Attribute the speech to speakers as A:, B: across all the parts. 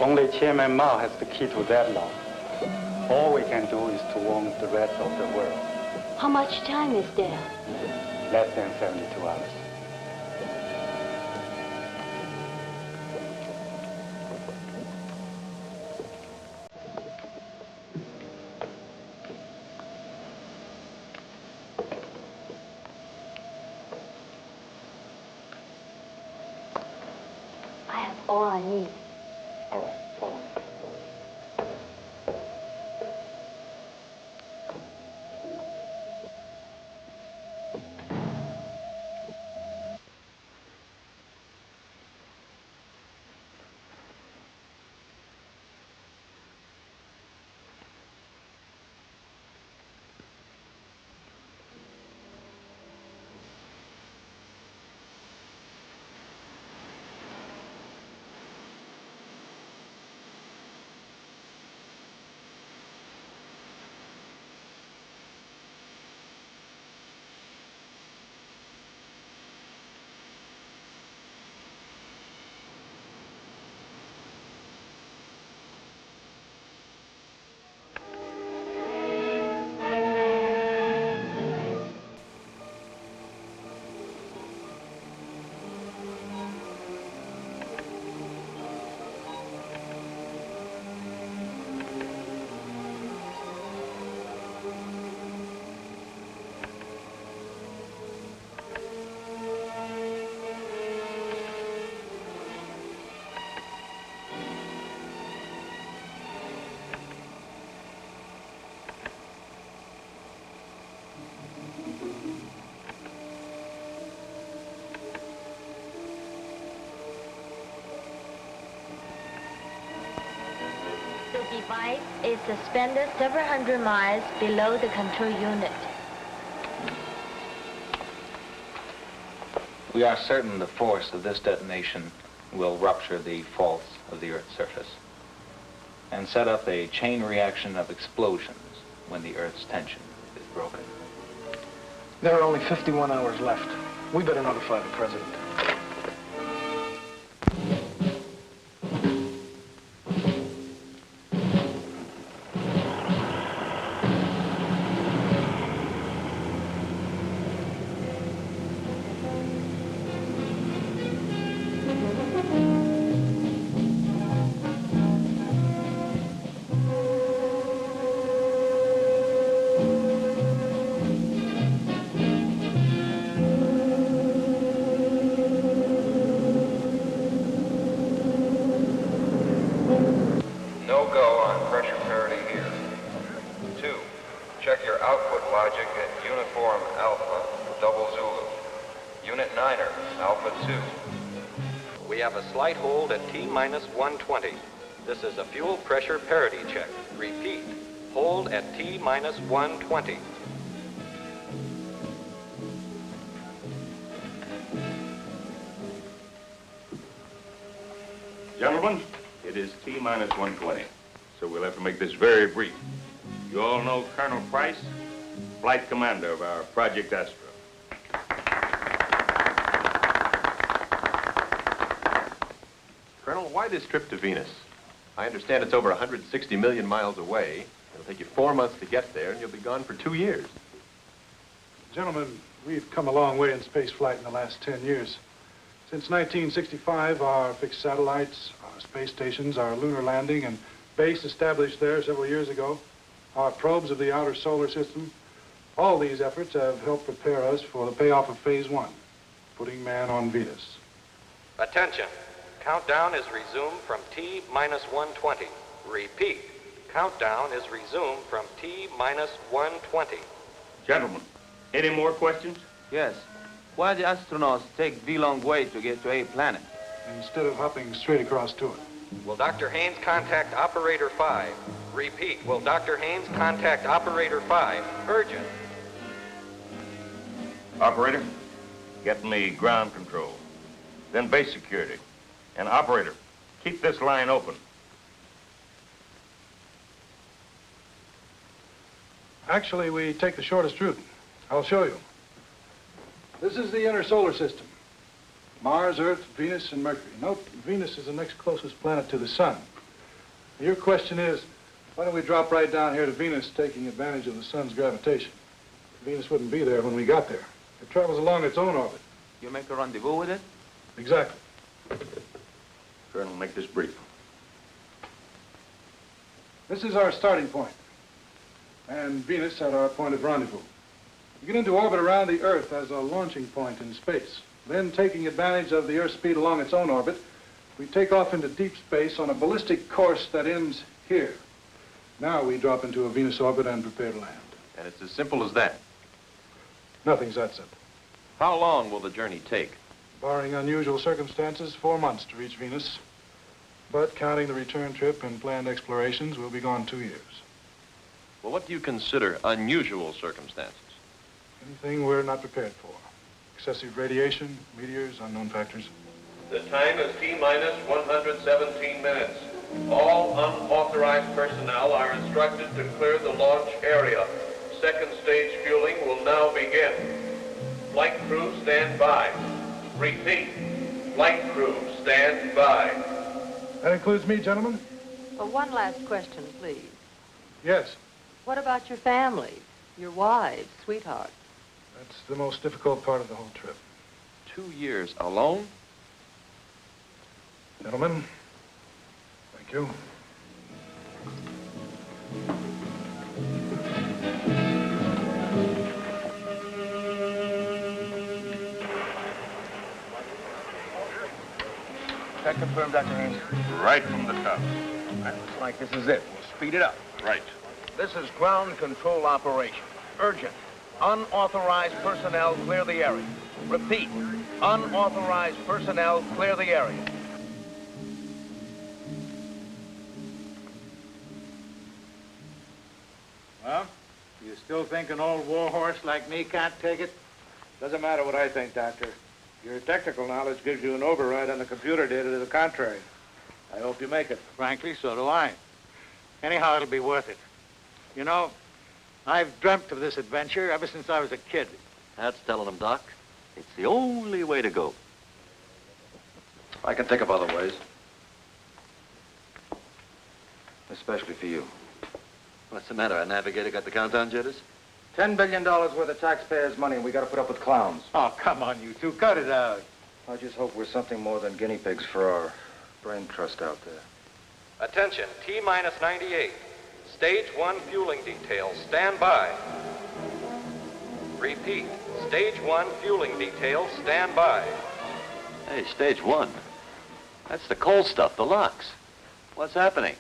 A: Only Chairman Mao has the key to that lock. All we can do is to warn the rest of the world.
B: How much time is there?
A: Less than 72 hours.
B: I have all I need.
A: All right, follow me.
C: The device is suspended several hundred miles below the control unit.
D: We are certain the force of this detonation will rupture the faults of the Earth's surface and set up a chain reaction of explosions when the Earth's tension is broken.
E: There are only 51 hours left. We better notify the president.
F: Slight hold at T-minus 120. This is a fuel pressure parity check. Repeat, hold at T-minus 120.
G: Gentlemen, it is T-minus 120, so we'll have to make this very brief. You all know Colonel Price, flight commander of our Project Astra.
H: Colonel, why this trip to Venus? I understand it's over 160 million miles away. It'll take you 4 months to get there, and you'll be gone for 2 years.
E: Gentlemen, we've come a long way in space flight in the last 10 years. Since 1965, our fixed satellites, our space stations, our lunar landing and base established there several years ago, our probes of the outer solar system, all these efforts have helped prepare us for the payoff of Phase 1, putting man on Venus.
F: Attention. Countdown is resumed from T-minus 120. Repeat, countdown is resumed from T-minus 120.
G: Gentlemen, Any more questions?
I: Yes. Why the astronauts take the long way to get to a planet?
E: Instead of hopping straight across to it.
F: Will Dr. Haynes contact Operator 5? Repeat, will Dr. Haynes contact Operator 5? Urgent.
G: Operator, get me ground control, then base security. And operator, keep this line open.
E: Actually, we take the shortest route. I'll show you. This is the inner solar system. Mars, Earth, Venus, and Mercury. Note, Venus is the next closest planet to the sun. Your question is, why don't we drop right down here to Venus, taking advantage of the sun's gravitation? Venus wouldn't be there when we got there. It travels along its own orbit.
I: You make a rendezvous with it?
E: Exactly.
G: Colonel, make this brief.
E: This is our starting point, and Venus at our point of rendezvous. We get into orbit around the Earth as a launching point in space. Then, taking advantage of the Earth's speed along its own orbit, we take off into deep space on a ballistic course that ends here. Now we drop into a Venus orbit and prepare to land.
H: And it's as simple as that.
E: Nothing's that simple.
H: How long will the journey take?
E: Barring unusual circumstances, 4 months to reach Venus. But counting the return trip and planned explorations, we'll be gone 2 years.
H: Well, what do you consider unusual circumstances?
E: Anything we're not prepared for. Excessive radiation, meteors, unknown factors.
J: The time is T-minus 117 minutes. All unauthorized personnel are instructed to clear the launch area. Second stage fueling will now begin. Flight crew stand by. Repeat. Flight crew stand by.
E: That includes me, gentlemen?
K: One last question, please.
E: Yes.
K: What about your family? Your wives, sweethearts?
E: That's the most difficult part of the whole trip.
H: 2 years alone?
E: Gentlemen, thank you.
I: That confirmed, Dr. Haynes.
G: Right from the top.
I: Looks like this is it. We'll speed it up.
G: Right.
I: This is ground control operation. Urgent. Unauthorized personnel clear the area. Repeat. Unauthorized personnel clear the area.
L: Well, you still think an old warhorse like me can't take it? Doesn't matter what I think, Doctor. Your technical knowledge gives you an override on the computer data to the contrary. I hope you make it. Frankly, so do I. Anyhow, it'll be worth it. You know, I've dreamt of this adventure ever since I was a kid.
M: That's telling them, Doc. It's the only way to go. I can think of other ways. Especially for you. What's the matter? Our navigator got the countdown jitters?
L: $10 billion worth of taxpayers' money, and we got to put up with clowns. Oh, come on, you two. Cut it out.
M: I just hope we're something more than guinea pigs for our brain trust out there.
F: Attention, T-minus 98. Stage 1 fueling details, stand by. Repeat, Stage 1 fueling details, stand by.
M: Hey, stage 1. That's the cold stuff, the locks. What's happening?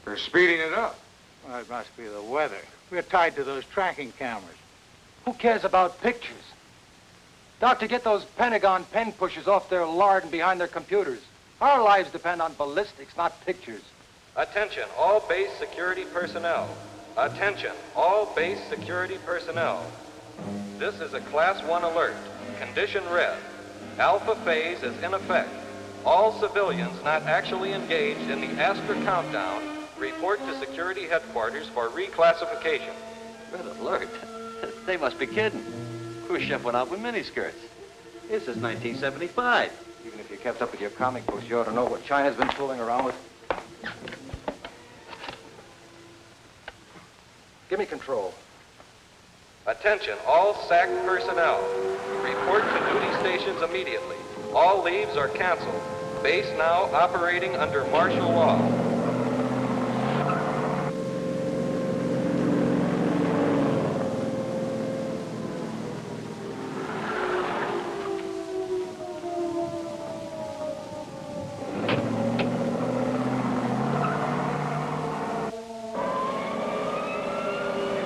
L: They're speeding it up. Well, it must be the weather. We're tied to those tracking cameras. Who cares about pictures? Doctor, get those Pentagon pen pushers off their lard and behind their computers. Our lives depend on ballistics, not pictures.
F: Attention, all base security personnel. Attention, all base security personnel. This is a Class 1 alert. Condition red. Alpha phase is in effect. All civilians not actually engaged in the Astra countdown report to security headquarters for reclassification.
M: Red alert? They must be kidding. Khrushchev went out with miniskirts. This is 1975.
L: Even if you kept up with your comic books, you ought to know what China's been fooling around with. Give me control.
F: Attention, all SAC personnel. Report to duty stations immediately. All leaves are canceled. Base now operating under martial law.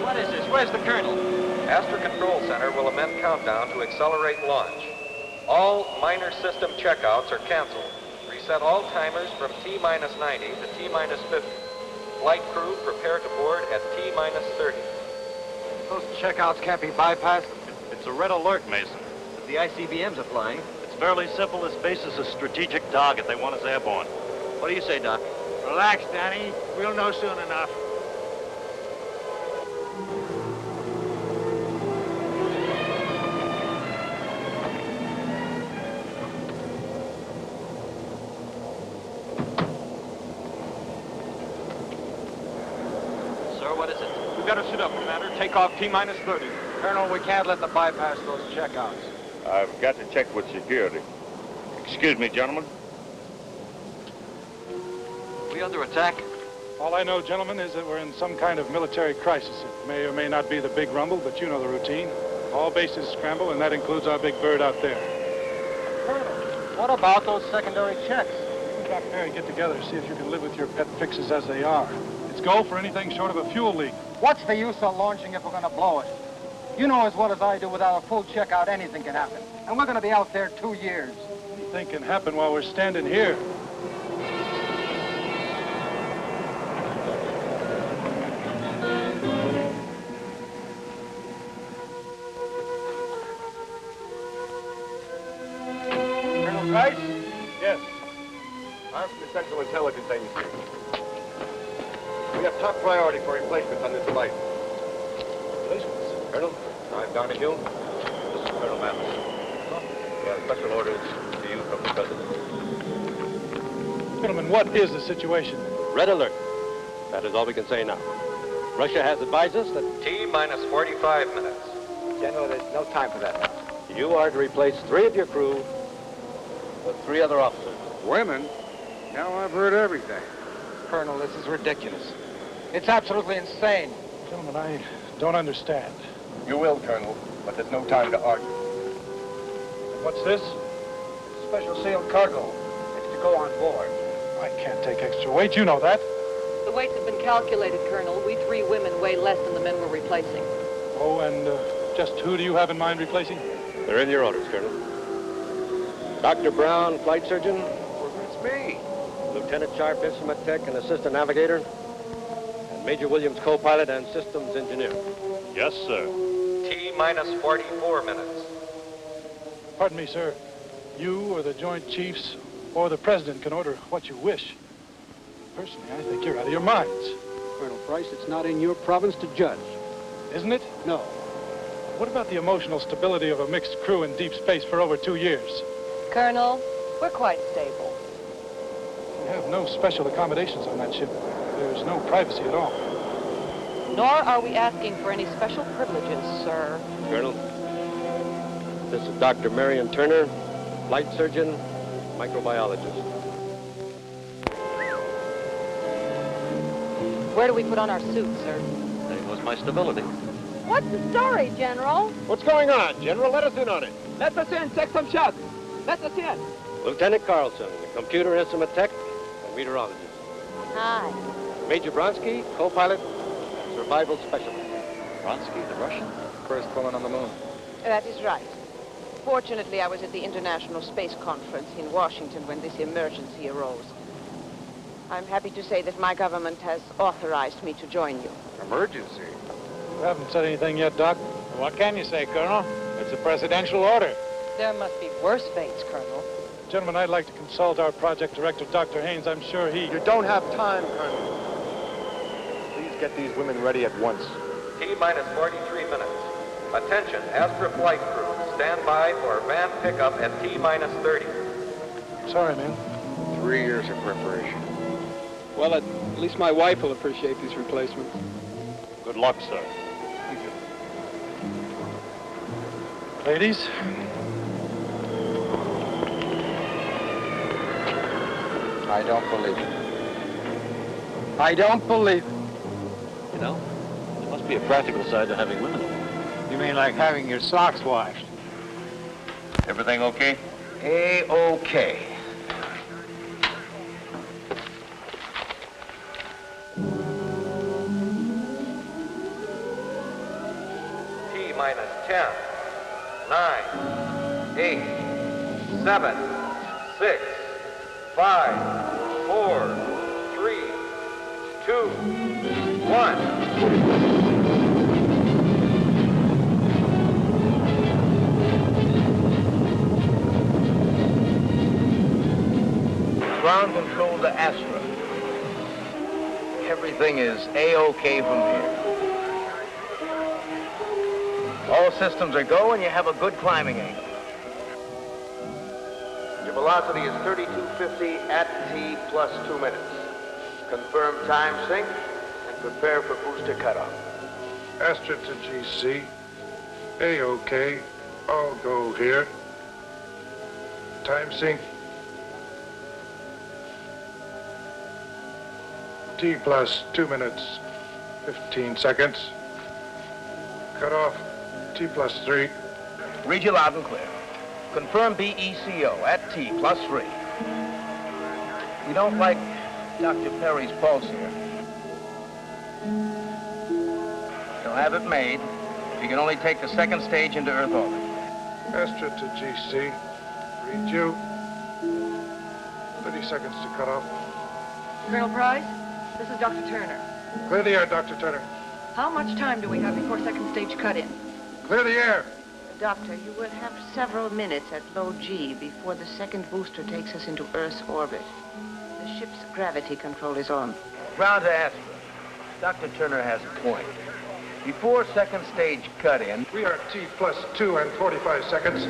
I: What is this? Where's the colonel?
F: Astra Control Center will amend countdown to accelerate launch. All minor system checkouts are canceled. Reset all timers from T-minus 90 to T-minus 50. Flight crew prepare to board at T-minus 30.
N: Those checkouts can't be bypassed.
O: It's a red alert, Mason.
N: But the ICBMs are flying.
O: It's fairly simple. This base is a strategic target. They want us airborne.
M: What do you say, Doc?
L: Relax, Danny. We'll know soon enough.
M: Sir, what is it?
N: We've got to sit up, Commander. Take off T-minus 30. Colonel, we can't let them bypass those checkouts.
G: I've got to check with security. Excuse me, gentlemen.
M: We under attack?
E: All I know, gentlemen, is that we're in some kind of military crisis. It may or may not be the big rumble, but you know the routine. All bases scramble, and that includes our big bird out there.
N: Colonel, what about those secondary checks?
E: You and Dr. Mary get together, see if you can live with your pet fixes as they are. It's go for anything short of a fuel leak.
N: What's the use of launching if we're going to blow it? You know as well as I do, without a full checkout, anything can happen. And we're going to be out there 2 years.
E: Anything can happen while we're standing here.
N: Colonel Price?
E: Yes.
H: I'm from the Central Intelligence Agency. We have top priority for replacements on this flight.
E: Replacements?
H: Colonel, I'm Donahue. This is Colonel Mathis. We have special orders to you from the President.
E: Gentlemen, what is the situation?
P: Red alert. That is all we can say now. Russia has advised us that
F: T-minus 45 minutes.
N: General, there's no time for that now.
P: you are to replace 3 of your crew with 3 other officers.
L: Women? Now I've heard everything.
N: Colonel, this is ridiculous. It's absolutely insane.
E: Gentlemen, I don't understand.
H: You will, Colonel, but there's no time to argue.
E: What's this?
N: Special sealed cargo. It's to go on board.
E: I can't take extra weight, you know that.
K: The weights have been calculated, Colonel. We 3 women weigh less than the men we're replacing.
E: Oh, and just who do you have in mind replacing?
P: They're in your orders, Colonel. Dr. Brown, flight surgeon.
N: It's me.
P: Lieutenant Sharp, instrument tech and assistant navigator. And Major Williams, co-pilot and systems engineer.
O: Yes, sir.
F: T-minus 44 minutes.
E: Pardon me, sir. You or the Joint Chiefs or the President can order what you wish. Personally, I think you're out of your minds.
Q: Colonel Price, it's not in your province to judge.
E: Isn't it?
Q: No.
E: What about the emotional stability of a mixed crew in deep space for over 2 years?
K: Colonel, we're quite stable.
E: We have no special accommodations on that ship. There's no privacy at all.
K: Nor are we asking for any special privileges, sir.
P: Colonel, this is Dr. Marion Turner, flight surgeon, microbiologist.
K: Where do we put on our suits, sir?
M: There goes my stability.
B: What's the story, General?
P: What's going on, General? Let us in on it.
Q: Let us in. Take some shots. Let us in.
P: Lieutenant Carlson, computer instrument tech and meteorologist.
B: Hi.
P: Major Bronsky, co-pilot, survival specialist.
M: Bronsky, the Russian?
N: First woman on the moon.
R: That is right. Fortunately, I was at the International Space Conference in Washington when this emergency arose. I'm happy to say that my government has authorized me to join you.
L: Emergency?
E: You haven't said anything yet, Doc.
L: What can you say, Colonel? It's a presidential order.
K: There must be worse fates, Colonel.
E: Gentlemen, I'd like to consult our project director, Dr. Haynes. I'm sure he...
H: You don't have time, Colonel. Please get these women ready at once.
F: T-minus 43 minutes. Attention, Astra flight crew. Stand by for van pickup at T-minus 30.
E: Sorry, man.
L: 3 years of preparation.
Q: Well, at least my wife will appreciate these replacements.
O: Good luck, sir.
E: Thank you. Ladies.
N: I don't believe it. I don't believe it.
M: You know, there must be a practical side to having women.
L: You mean like having your socks washed?
G: Everything okay?
N: A-okay.
F: T minus 10, 9, 8, 7, 6, 5, 4, 3, 2, 1.
I: Ground control to Astra. Everything is A-OK from here. All systems are go and you have a good climbing angle. Your velocity is 3250 at T plus 2 minutes. Confirm time sync and prepare for booster cutoff.
E: Astra to GC. A-OK. All go here. Time sync. T plus 2 minutes, 15 seconds. Cut off, T plus 3.
I: Read you loud and clear. Confirm BECO at T plus 3. We don't like Dr. Perry's pulse here. He'll have it made if you can only take the second stage into Earth orbit.
E: Astra to GC. Read you. 30 seconds to cut off.
K: Colonel Price, this is Dr. Turner.
E: Clear the air, Dr. Turner.
K: How much time do we have before second stage cut-in?
E: Clear the air.
R: Doctor, you will have several minutes at low G before the second booster takes us into Earth's orbit. The ship's gravity control is on.
I: Ground to Astra. Dr. Turner has a point. Before second stage cut-in,
E: we are T plus 2 and 45 seconds.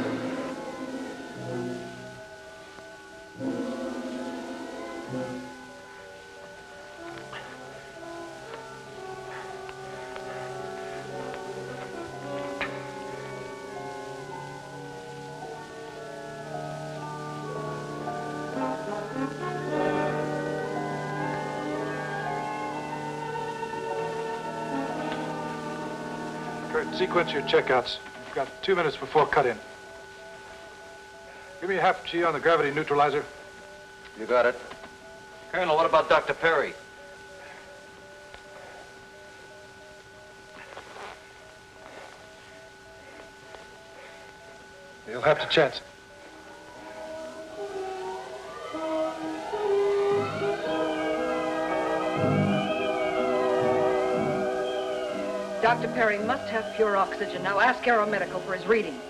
E: Sequence your checkouts. You've got 2 minutes before cut-in. Give me a half G on the gravity neutralizer.
M: You got it. Colonel, what about Dr. Perry?
E: You'll have to chance it.
K: Dr. Perry must have pure oxygen. Now ask Aeromedical for his reading.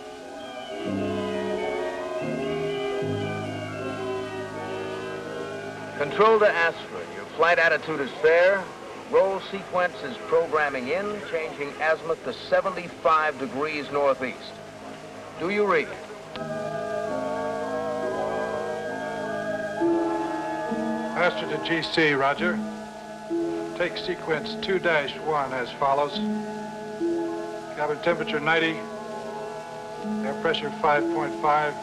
I: control to Astra. Your flight attitude is fair. Roll sequence is programming in, changing azimuth to 75 degrees northeast. Do you read?
E: Astra to GC, roger. Take sequence 2-1 as follows. Cabin temperature 90. Air pressure 5.5.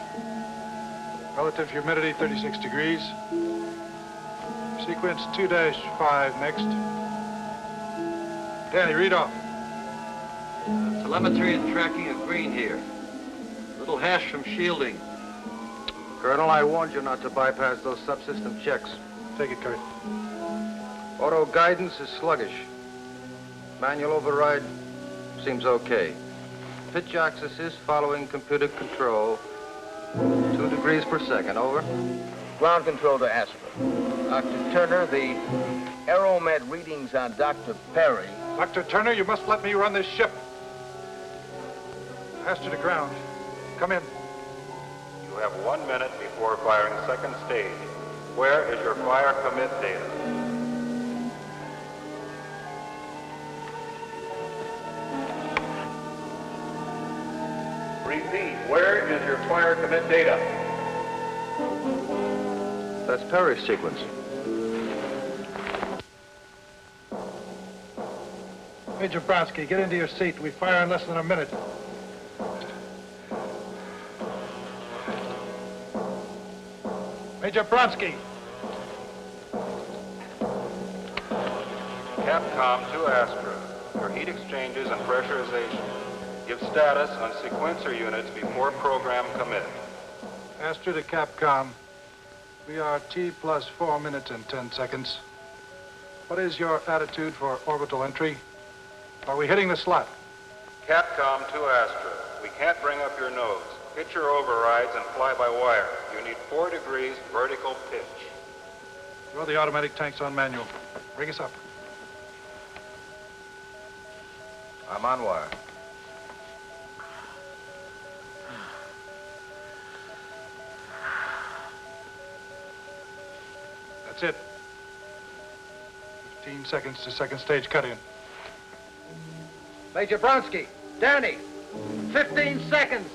E: Relative humidity 36 degrees. Sequence 2-5 next. Danny, read off.
M: Telemetry and tracking of green here. Little hash from shielding.
N: Colonel, I warned you not to bypass those subsystem checks.
E: Take it, Kurt.
N: Auto guidance is sluggish. Manual override seems okay. Pitch axis is following computer control. 2 degrees per second, over.
I: Ground control to Astra. Dr. Turner, the Aeromed readings on Dr. Perry.
E: Dr. Turner, you must let me run this ship. Astra to ground. Come in.
S: You have 1 minute before firing second stage. Where is your fire commit data?
J: Repeat, where is your fire commit data?
N: That's Perry's sequence.
E: Major Bronsky, get into your seat. We fire in less than a minute. Major Bronsky.
S: Capcom to Astra. Your heat exchanges and pressurization. Give status on sequencer units before program commit.
E: Astra to Capcom. We are T plus 4 minutes and 10 seconds. What is your attitude for orbital entry? Are we hitting the slot?
S: Capcom to Astra. We can't bring up your nose. Pitch your overrides and fly by wire. You need 4 degrees vertical pitch.
E: Throw the automatic tanks on manual. Bring us up.
N: I'm on wire.
E: That's it. 15 seconds to second stage cut-in.
I: Major Bronsky, Danny, 15 seconds.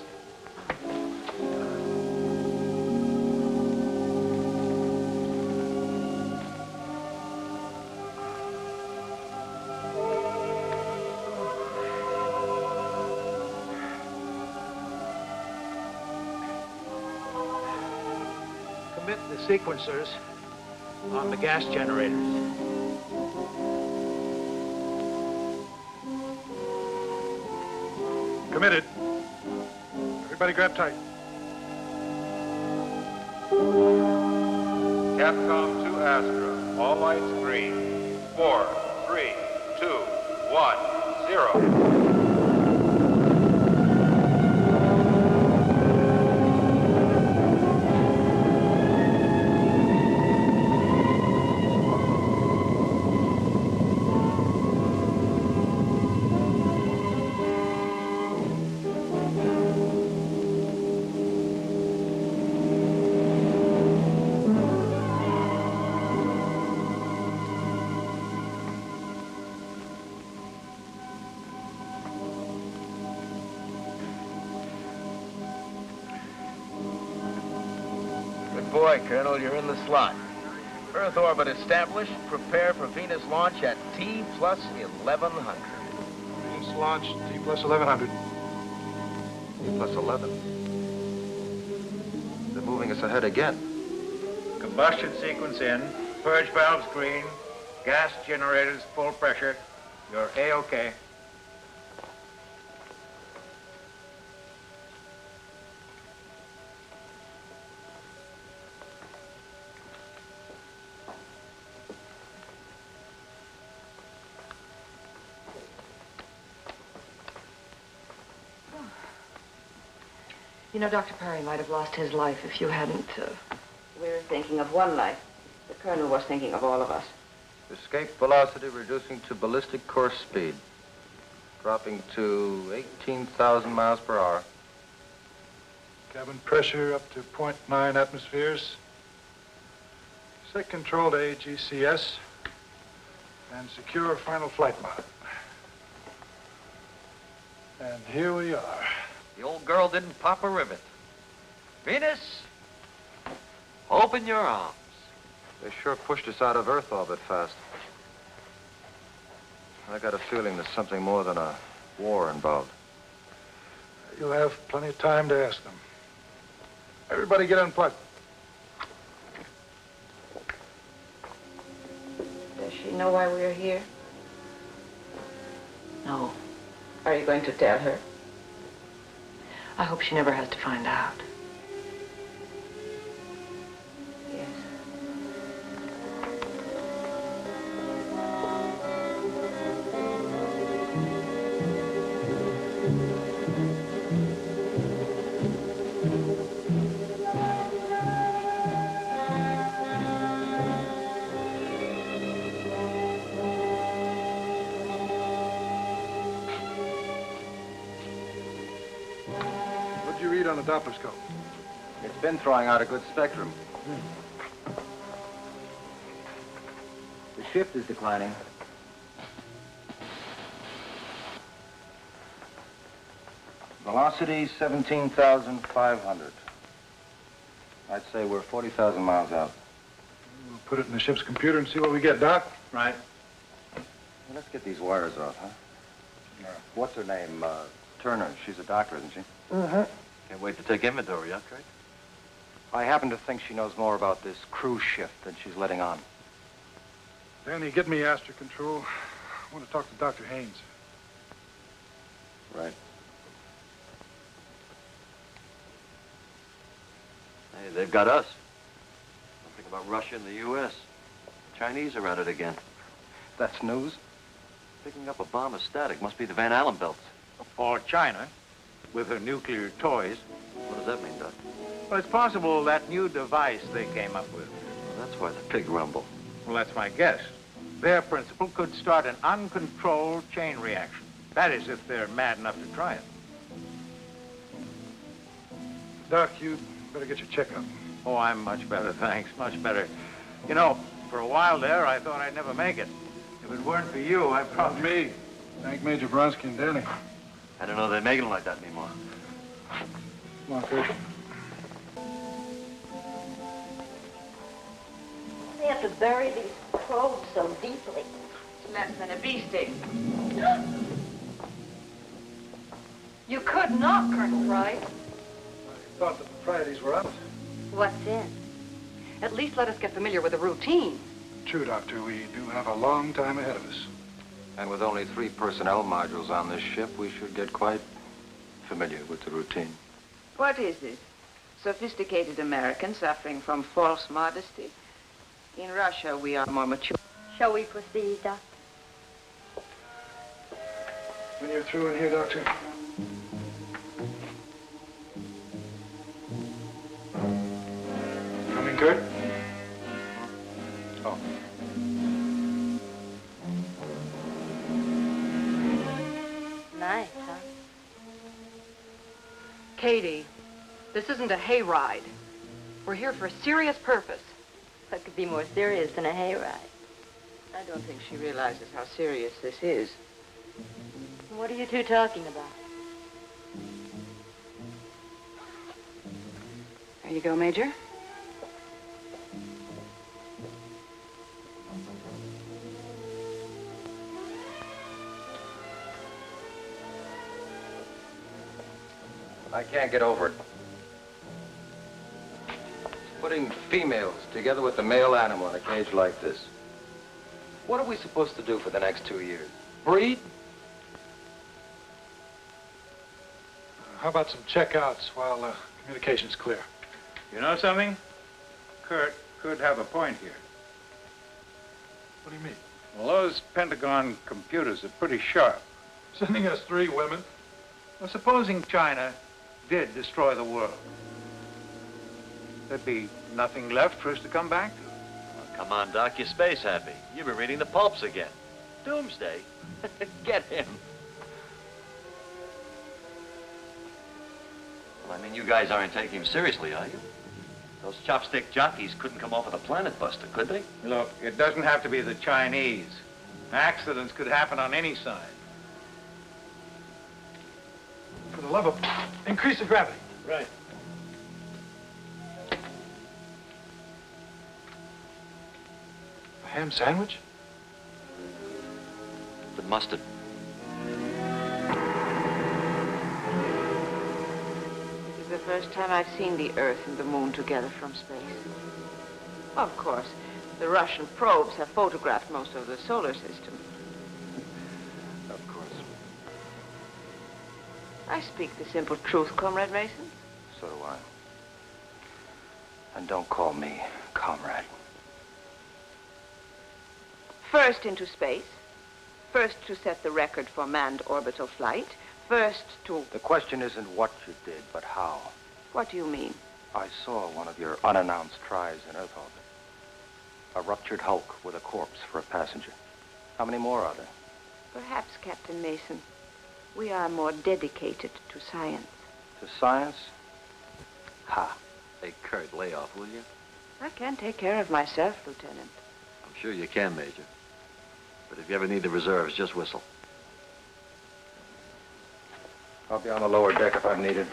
L: Commit the sequencers on the gas generators.
E: Committed. Everybody grab tight.
S: Capcom to Astra. All lights green. 4, 3, 2, 1, 0.
I: Boy, Colonel, you're in the slot. Earth orbit established. Prepare for Venus launch at T plus 1100.
E: Venus launch, T plus 1100.
N: T plus 11. They're moving us ahead again.
L: Combustion sequence in. Purge valves green. Gas generators full pressure. You're A-OK.
K: You know, Dr. Perry might have lost his life if you hadn't,
R: We're thinking of one life. The colonel was thinking of all of us.
N: Escape velocity reducing to ballistic course speed. Dropping to 18,000 miles per hour.
E: Cabin pressure up to 0.9 atmospheres. Set control to AGCS. And secure final flight mode. And here we are.
M: The old girl didn't pop a rivet. Venus, open your arms.
N: They sure pushed us out of Earth orbit fast. I got a feeling there's something more than a war involved.
E: You'll have plenty of time to ask them. Everybody get unplugged.
R: Does she know why we're here?
K: no.
R: Are you going to tell her?
K: I hope she never has to find out.
R: Yes.
E: What'd you read on the Doppler scope?
N: It's been throwing out a good spectrum. The shift is declining. Velocity 17,500. I'd say we're 40,000 miles out.
E: We'll put it in the ship's computer and see what we get, Doc.
L: Right.
N: Well, let's get these wires off, huh? What's her name? Turner. She's a doctor, isn't she?
E: Uh-huh.
M: Can't wait to take inventory, huh, Craig?
N: I happen to think she knows more about this cruise shift than she's letting on.
E: Danny, get me Astra Control. I want to talk to Dr. Haynes.
N: Right.
M: Hey, they've got us. Something about Russia and the U.S. Chinese are at it again.
N: That's news?
M: Picking up a bomb is static. Must be the Van Allen belts.
L: Or China, with her nuclear toys.
M: What does that mean, Doc?
L: Well, it's possible that new device they came up with.
M: Well, that's why the pig rumble.
L: Well, that's my guess. Their principle could start an uncontrolled chain reaction. That is, if they're mad enough to try it.
E: Doc, you better get your checkup.
L: Oh, I'm much better, thanks. Much better. You know, for a while there, I thought I'd never make it. If it weren't for you, I'd probably...
E: Me. Thank Major Bronsky and Danny.
M: I don't know they make them like that anymore.
E: Come on, Kurt.
C: They have to bury these probes so deeply.
K: It's less than a bee stick. You could not, Colonel Wright.
E: I thought the proprieties were out.
K: What's in? At least let us get familiar with the routine.
E: True, Doctor. We do have a long time ahead of us.
N: And with only 3 personnel modules on this ship, we should get quite familiar with the routine.
R: What is this? Sophisticated Americans suffering from false modesty? In Russia, we are more mature.
C: Shall we proceed, Doctor?
E: When you're through in here, Doctor. Coming, Kurt? Oh.
C: Nice, huh?
K: Katie, this isn't a hayride. We're here for a serious purpose.
C: What could be more serious than a hayride?
R: I don't think she realizes how serious this is.
C: What are you two talking about?
K: There you go, Major.
N: I can't get over it. Putting females together with the male animal in a cage like this. What are we supposed to do for the next 2 years? Breed?
E: How about some checkouts while communication's clear?
L: You know something? Kurt could have a point here.
E: What do you mean?
L: Well, those Pentagon computers are pretty sharp.
E: Sending us 3 women?
L: Well, supposing China did destroy the world, there'd be nothing left for us to come back to.
M: Oh, come on, Doc, you're space happy. You've been reading the pulps again. Doomsday? Get him. Well, I mean, you guys aren't taking him seriously, are you? Those chopstick jockeys couldn't come off with a planet buster, could they?
L: Look, it doesn't have to be the Chinese. Accidents could happen on any side.
E: For the love of... Increase the gravity.
L: Right.
E: A ham sandwich?
M: The mustard.
R: This is the first time I've seen the Earth and the Moon together from space. Of course, the Russian probes have photographed most of the solar system.
N: Of course.
R: I speak the simple truth, Comrade Mason.
N: So do I. And don't call me comrade.
R: First into space. First to set the record for manned orbital flight. First to...
N: The question isn't what you did, but how.
R: What do you mean?
N: I saw one of your unannounced tries in Earth orbit. A ruptured hulk with a corpse for a passenger. How many more are there?
R: Perhaps, Captain Mason, we are more dedicated to science.
N: To science?
M: Ha. Hey, Kurt, lay off, will you?
R: I can take care of myself, Lieutenant.
M: I'm sure you can, Major. But if you ever need the reserves, just whistle.
N: I'll be on the lower deck if I'm needed.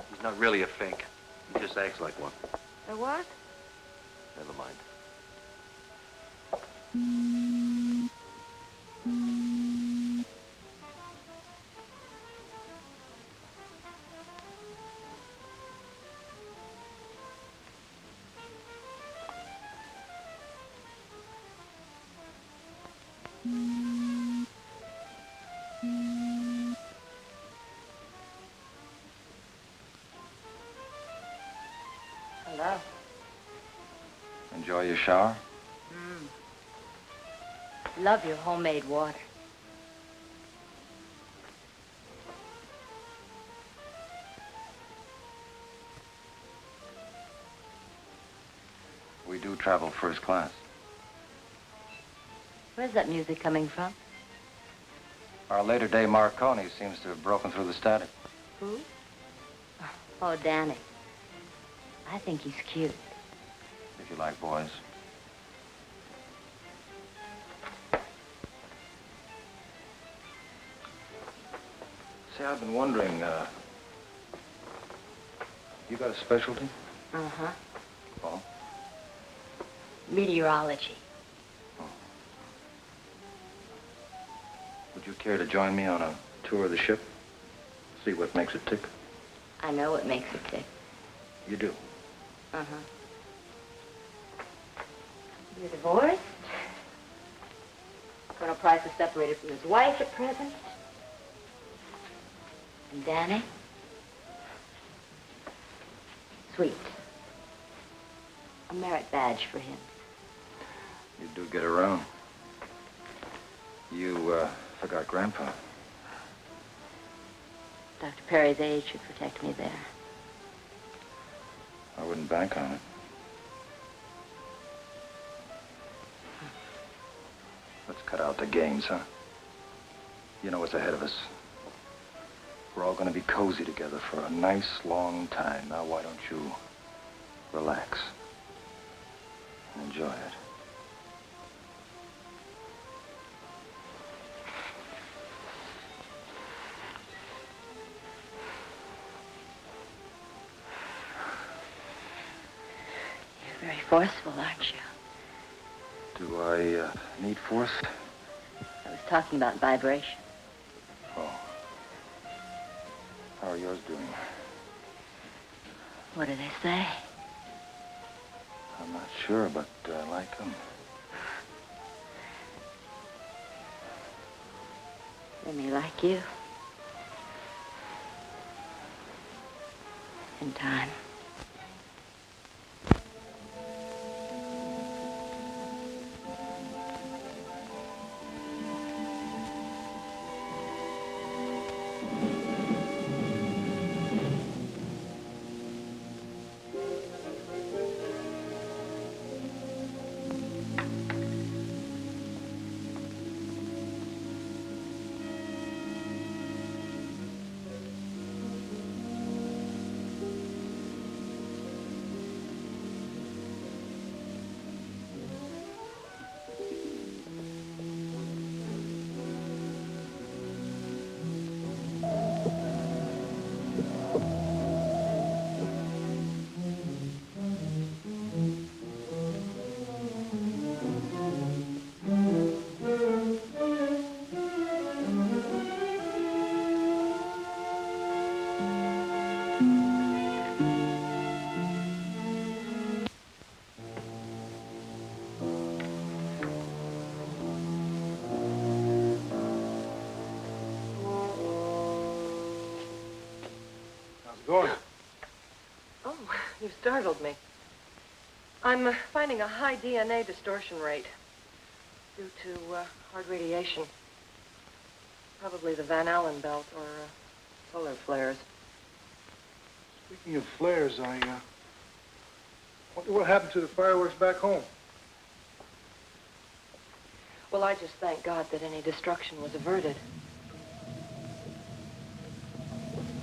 M: He's not really a fink. He just acts like one.
R: A what?
M: Never mind.
R: Hello.
N: Enjoy your shower?
C: Love your homemade water.
N: We do travel first class.
C: Where's that music coming from?
N: Our later day Marconi seems to have broken through the static.
C: Who? Oh, Danny. I think he's cute.
N: If you like boys. See, I've been wondering, you got a specialty?
C: Uh-huh.
N: Oh?
C: Meteorology.
N: Would you care to join me on a tour of the ship? See what makes it tick?
C: I know what makes it tick.
N: You do?
C: Uh-huh. You're divorced. Colonel Price is separated from his wife at present. And Danny? Sweet. A merit badge for him.
N: You do get around. You, forgot Grandpa.
C: Dr. Perry's age should protect me there.
N: I wouldn't bank on it. Let's cut out the games, huh? You know what's ahead of us. We're all going to be cozy together for a nice, long time. Now, why don't you relax and enjoy it?
C: You're very forceful, aren't you?
N: Do I need force?
C: I was talking about vibration.
N: Oh. How are yours doing?
C: What do they say?
N: I'm not sure, but I like them.
C: They may like you. In time.
E: Going.
K: Oh, you startled me. I'm finding a high DNA distortion rate due to hard radiation. Probably the Van Allen belt or solar flares.
E: Speaking of flares, I wonder what happened to the fireworks back home.
K: Well, I just thank God that any destruction was averted.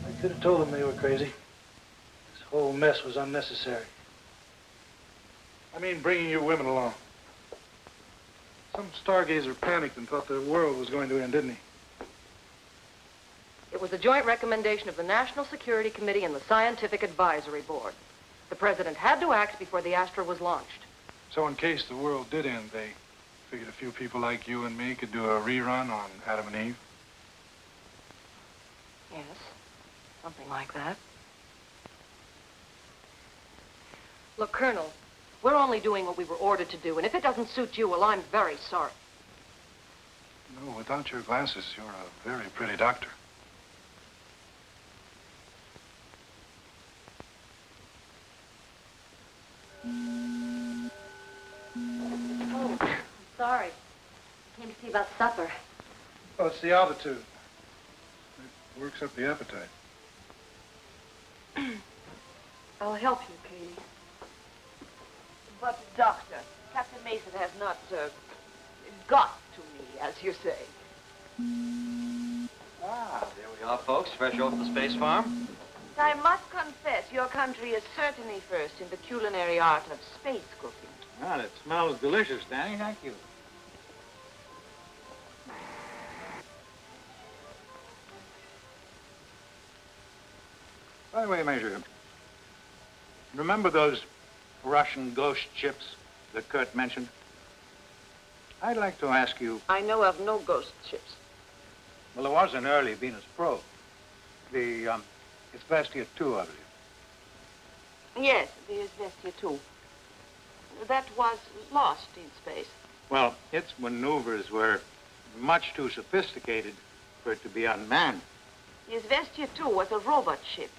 E: I could have told them they were crazy. This whole mess was unnecessary. I mean, bringing you women along. Some stargazer panicked and thought the world was going to end, didn't he?
K: It was a joint recommendation of the National Security Committee and the Scientific Advisory Board. The president had to act before the Astra was launched.
E: So in case the world did end, they figured a few people like you and me could do a rerun on Adam and Eve?
K: Yes, something like that. Look, Colonel, we're only doing what we were ordered to do, and if it doesn't suit you, well, I'm very sorry.
E: No, without your glasses, you're a very pretty doctor.
C: Oh, I'm sorry. I came
K: supper?
E: Oh, it's the altitude. It works up the appetite.
K: I'll help you, Katie.
R: But, Doctor, Captain Mason has not, got to me, as you say.
M: Ah, there we are, folks, fresh off the space farm.
R: I must confess, your country is certainly first in the culinary art of space cooking.
L: Well, it smells delicious, Danny. Thank you. By the way, Major, remember those Russian ghost ships that Kurt mentioned? I'd like to ask you...
R: I know of no ghost ships.
L: Well, there was an early Venus probe. It's Vestia 2, I believe.
R: Yes, the Izvestia 2. That was lost in space.
L: Well, its maneuvers were much too sophisticated for it to be unmanned.
R: The Izvestia 2 was a robot ship.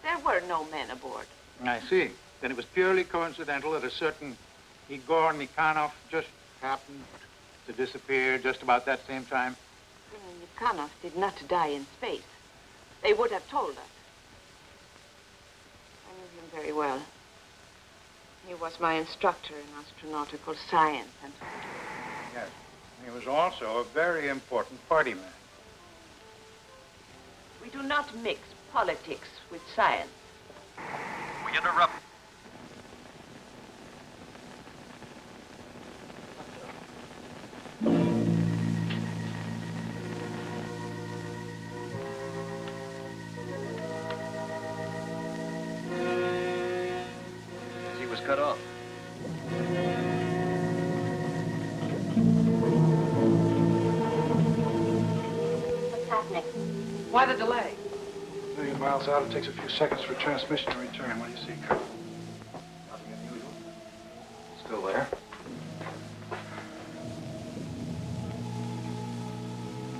R: There were no men aboard.
L: I see. Then it was purely coincidental that a certain Igor Nikhanov just happened to disappear just about that same time.
R: Nikhanov did not die in space. They would have told us. I knew him very well. He was my instructor in astronautical science and...
L: Yes. He was also a very important party man.
R: We do not mix politics with science.
M: We interrupt. He was cut off.
K: What's happening? Why the delay?
E: A million miles out, it takes a few seconds for transmission to return. What do you see, Colonel?
N: Nothing unusual. Still there.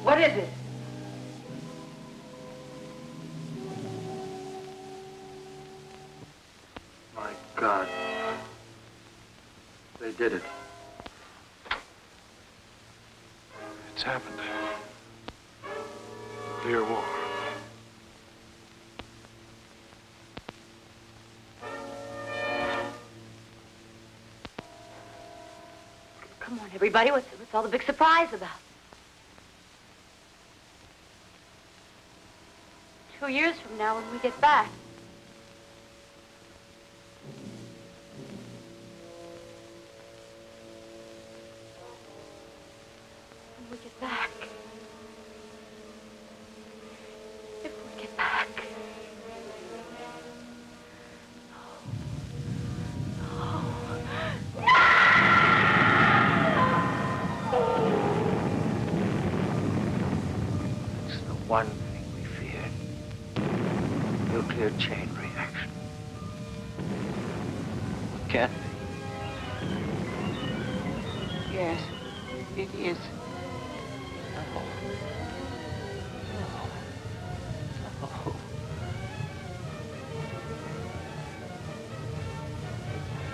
K: What is it?
N: My God. They did it.
E: It's happened. Nuclear war.
K: Come on, everybody. What's all the big surprise about? 2 years from now when we get back. When we get back. If we get back.
I: It's the one thing we feared. Nuclear chain reaction.
M: Can't
R: Yes, it is.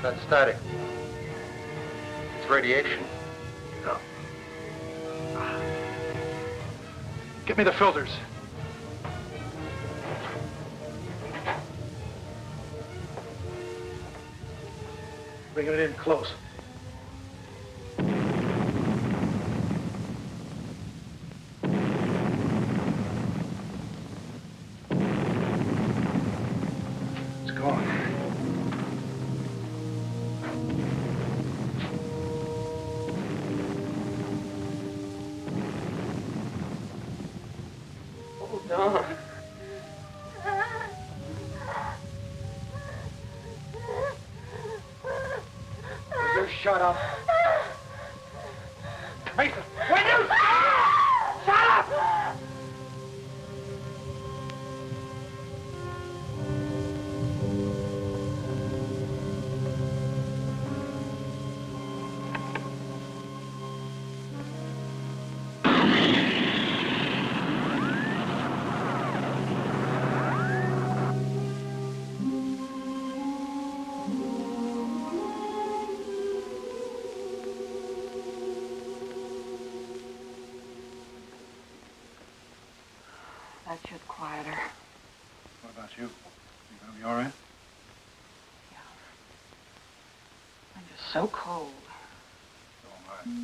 N: That's static. It's radiation.
E: No. Get me the filters. Bringing it in close. It's gone.
K: Hold on.
L: You shut up. Mason, will you stop? Shut up!
K: That should quiet her.
E: What about you? You gonna be all right?
K: I'm just so cold.
E: So am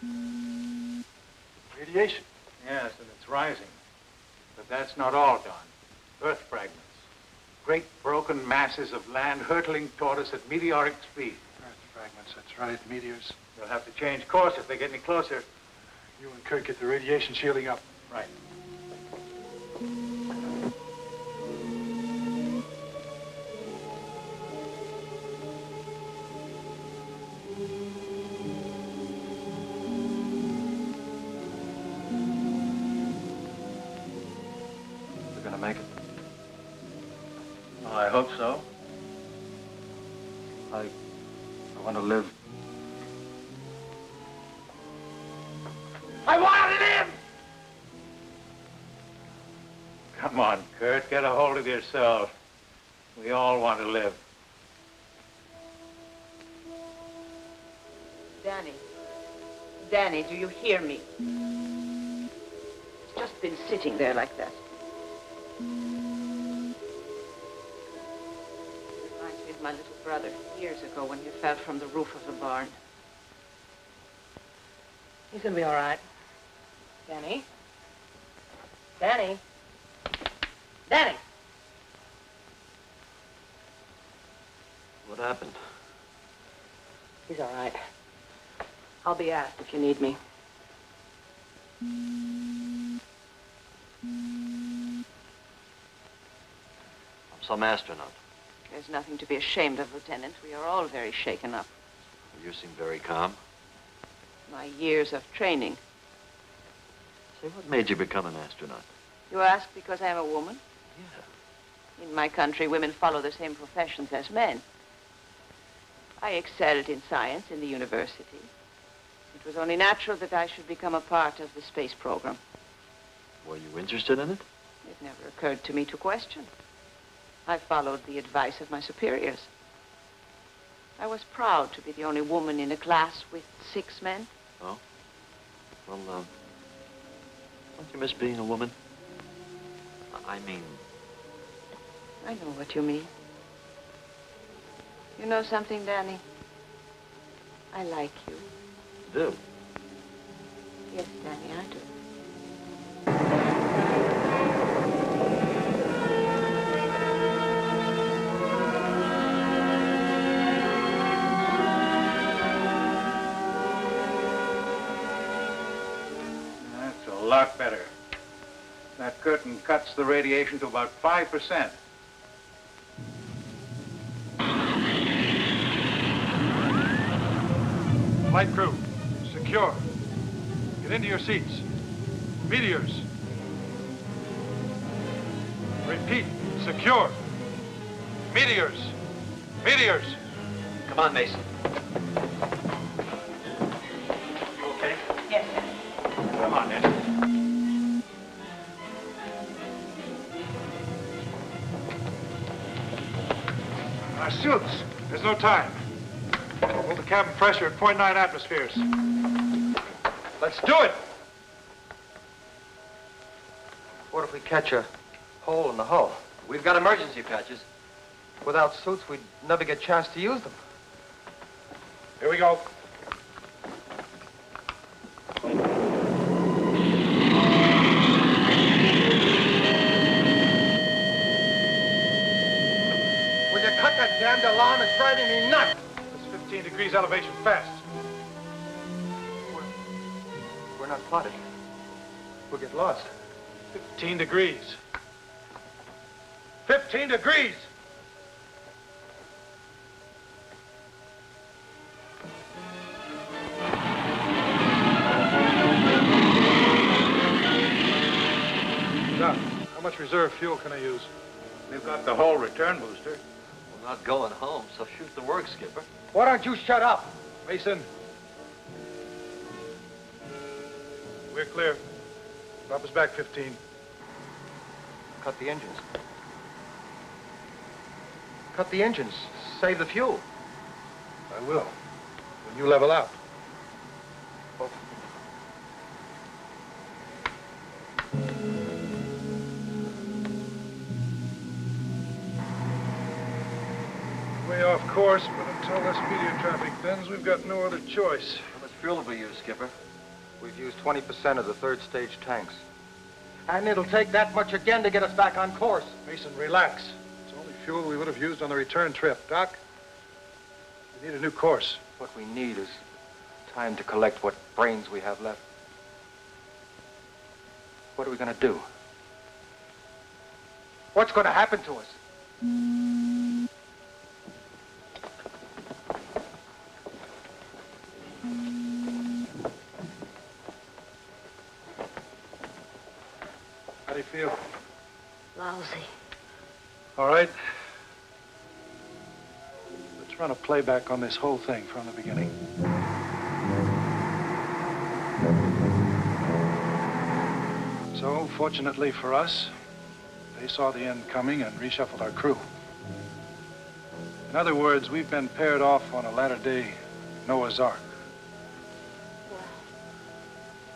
E: I. Radiation.
L: Yes, and it's rising. But that's not all, Don. Earth fragments. Great broken masses of land hurtling toward us at meteoric speed.
E: Earth fragments, that's right. Meteors.
L: They'll have to change course if they get any closer.
E: You and Kurt get the radiation shielding up.
L: Right.
M: We're gonna make it.
L: Oh, I hope so.
M: I want to live.
L: I want to live! Come on, Kurt, get a hold of yourself. We all want to live.
R: Danny. Danny, do you hear me? It's just been sitting there like that. Reminds me of my little brother years ago when he fell from the roof of the barn.
K: He's gonna be all right. Danny? Danny? Danny!
M: What happened?
K: He's all right. I'll be asked if you need me.
M: I'm some astronaut.
R: There's nothing to be ashamed of, Lieutenant. We are all very shaken up.
M: You seem very calm.
R: My years of training.
M: Say, what made you become an astronaut?
R: You ask because I am a woman?
M: Yeah.
R: In my country, women follow the same professions as men. I excelled in science in the university. It was only natural that I should become a part of the space program.
M: Were you interested in it?
R: It never occurred to me to question. I followed the advice of my superiors. I was proud to be the only woman in a class with 6 men.
M: Oh? Well, don't you miss being a woman? I mean...
R: I know what you mean. You know something, Danny? I like you.
M: Do?
R: Yes, Danny, I do.
L: That's a lot better. That curtain cuts the radiation to about 5%.
E: Flight crew, secure. Get into your seats. Meteors. Repeat, secure. Meteors. Meteors.
M: Come on, Mason.
L: You okay?
R: Yes, sir.
L: Come on, then.
E: Our suits. There's no time. Hold the cabin pressure at 0.9 atmospheres. Let's do it!
N: What if we catch a hole in the hull?
M: We've got emergency patches.
N: Without suits, we'd never get a chance to use them.
E: Here we go.
N: Will you cut that damned alarm? It's driving me nuts.
E: It's 15 degrees elevation fast.
N: We're not plotted. We'll get lost.
E: 15 degrees. 15 degrees! Doc, how much reserve fuel can I use?
L: We've got the whole return booster.
M: We're not going home, so shoot the work, Skipper.
N: Why don't you shut up?
E: Mason. We're clear. Drop us back 15.
N: Cut the engines. Cut the engines. Save the fuel.
E: I will. When you level out. course, but until this meteor traffic thins, we've got no other choice.
N: How much fuel have we used, Skipper? We've used 20% of the third stage tanks. And it'll take that much again to get us back on course.
E: Mason, relax. It's only fuel we would have used on the return trip. Doc, we need a new course.
N: What we need is time to collect what brains we have left. What are we going to do? What's going to happen to us?
E: How do you feel?
C: Lousy.
E: All right. Let's run a playback on this whole thing from the beginning. So, fortunately for us, they saw the end coming and reshuffled our crew. In other words, we've been paired off on a latter-day Noah's Ark.
B: Well,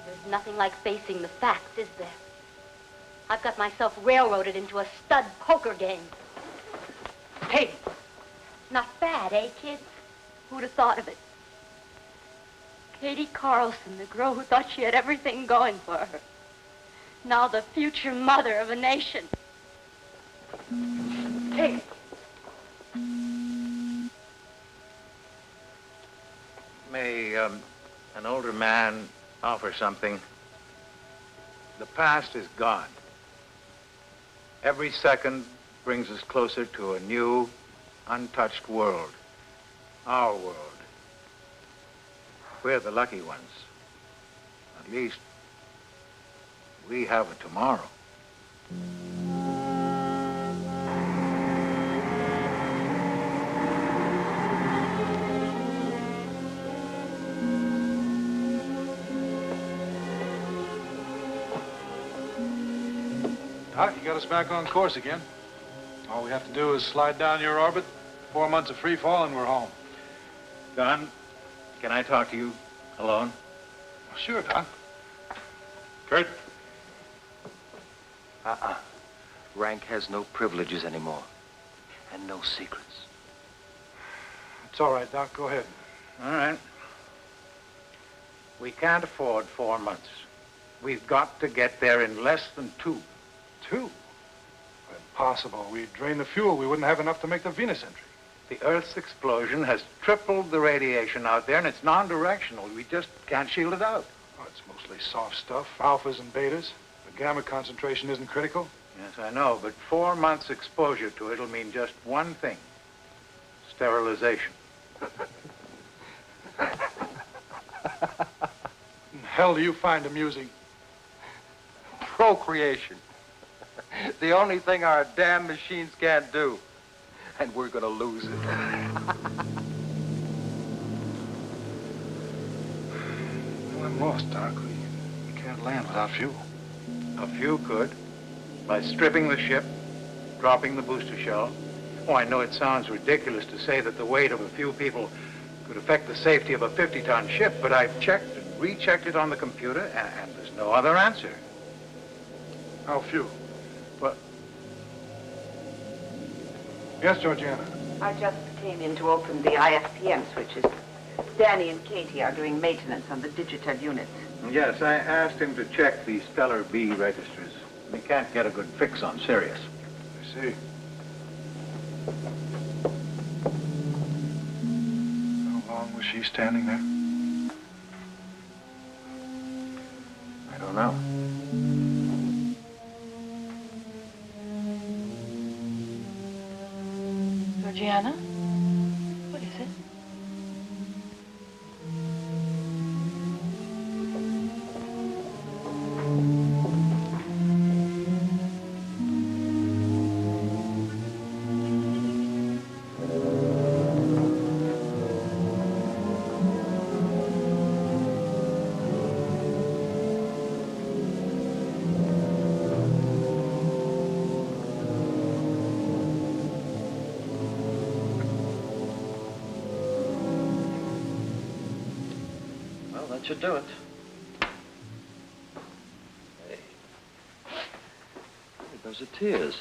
B: there's nothing like facing the facts, is there? I've got myself railroaded into a stud poker game. Hey, not bad, eh, kids? Who'd have thought of it? Katie Carlson, the girl who thought she had everything going for her. Now the future mother of a nation. Hey.
L: May an older man offer something? The past is gone. Every second brings us closer to a new, untouched world. Our world. We're the lucky ones. At least, we have a tomorrow.
E: Doc, you got us back on course again. All we have to do is slide down your orbit, 4 months of free fall, and we're home.
L: Don, can I talk to you alone?
E: Sure, Doc. Kurt?
N: Rank has no privileges anymore. And no secrets.
E: It's all right, Doc. Go ahead.
L: All right. We can't afford 4 months. We've got to get there in less than 2.
E: 2? Impossible. We'd drain the fuel. We wouldn't have enough to make the Venus entry.
L: The Earth's explosion has tripled the radiation out there, and it's non-directional. We just can't shield it out.
E: Oh, it's mostly soft stuff, alphas and betas. The gamma concentration isn't critical.
L: Yes, I know, but 4 months exposure to it'll mean just one thing. Sterilization.
E: What in hell do you find amusing?
N: Procreation. The only thing our damn machines can't do. And we're gonna lose it.
E: Well, I'm lost, Doc. We can't land without fuel.
L: A few could. By stripping the ship, dropping the booster shell. Oh, I know it sounds ridiculous to say that the weight of a few people could affect the safety of a 50-ton ship, but I've checked and rechecked it on the computer, and there's no other answer.
E: How few?
L: But...
E: Yes, Georgiana?
R: I just came in to open the IFPM switches. Danny and Katie are doing maintenance on the digital units.
L: Yes, I asked him to check the Stellar B registers. We can't get a good fix on Sirius.
E: I see. How long was she standing there?
L: I don't know.
K: Georgiana? What is it?
M: Should do it. Hey. Those are tears.